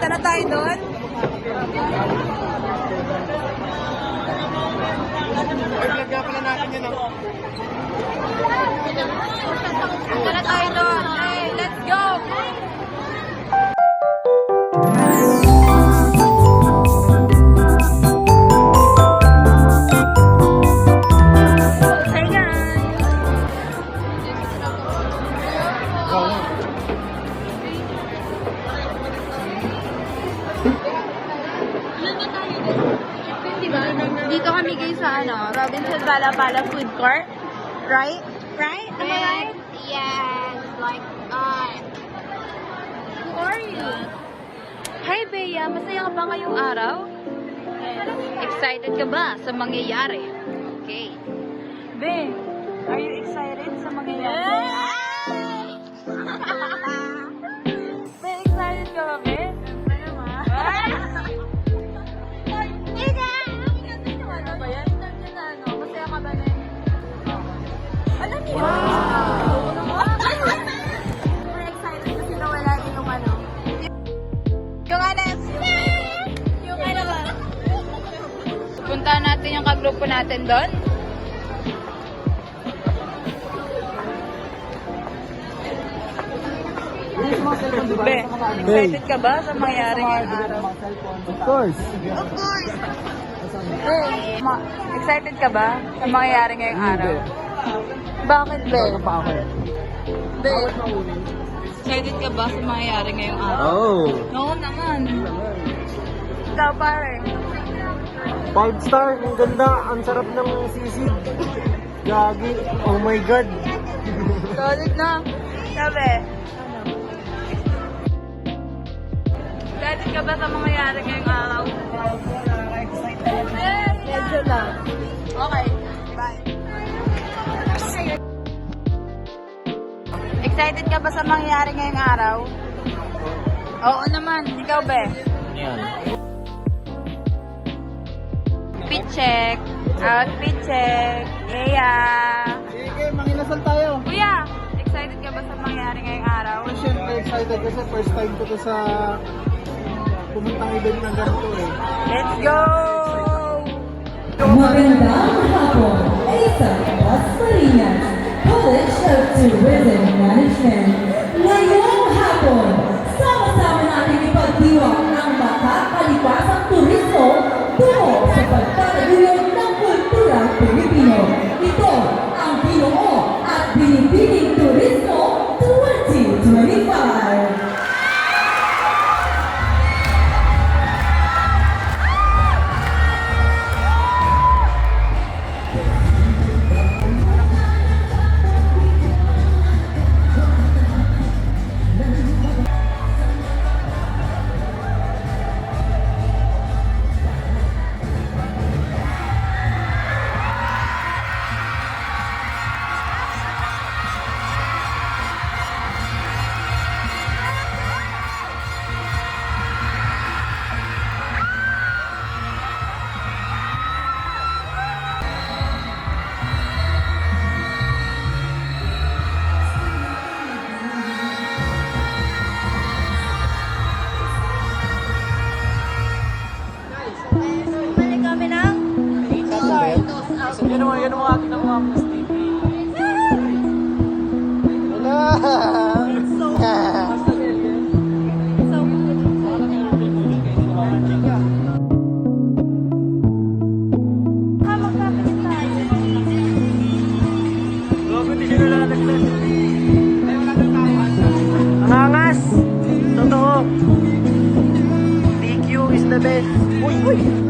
na tayo doon. Vlog nga pala natin yun, no? Punta na tayo doon. Hey, let's go! Hey guys! Dito kami guys sa Robinson Balapala Food Court. Right? Right? Am I right? Yes, like Who are you? Hi Bea, masaya ka ba ngayong araw? Excited ka ba sa mangyayari? Okay. Be, are you excited sa mangyayari? Be, excited ka ba, Be? Siyempre naman. Ano ba yan? Nandiyan na masaya ka ba, Be? Alam niyo? Wow! Super excited kasi nawala din yung Yung ba? Puntahan natin yung kagrupo natin doon. Be, excited ka ba sa mangyayari ngayong araw? Of course. Of course! Excited ka ba sa mangyayari ngayong araw? Bakit, Be? Be, excited ka ba sa mangyayari ngayong araw? Oh. Oo naman. Ikaw, pare. 5 star, ang ganda, ang sarap ng sisig. Gagi, oh my God. Solid na. Sabi. Excited ka ba sa mangyayari ngayong araw? Medyo lang. Okay. Bye. Excited ka ba sa mangyayari ngayong araw? Oo naman. Ikaw, Be? Yan. Outfit check. Outfit check. Yeah. Sige, manginasal tayo. Kuya, excited ka ba sa mangyayari ngayong araw? Siyempre excited kasi first time ko to sa pumuntang event ng ganito eh. Let's go! Magandang hapon, Asa Las Marinas, College of Tourism Management. Ngayong hapon, sama-sama natin ipagdiwang ang makakalipasang turismo tungo sa pagtataguyod ng kulturang Pilipino. Ito ang binuo at binibining turismo 2025. Yan ang mga ating mga plus TV. Wala! Ang angas! Totoo! DQ is the best! Uy! Uy!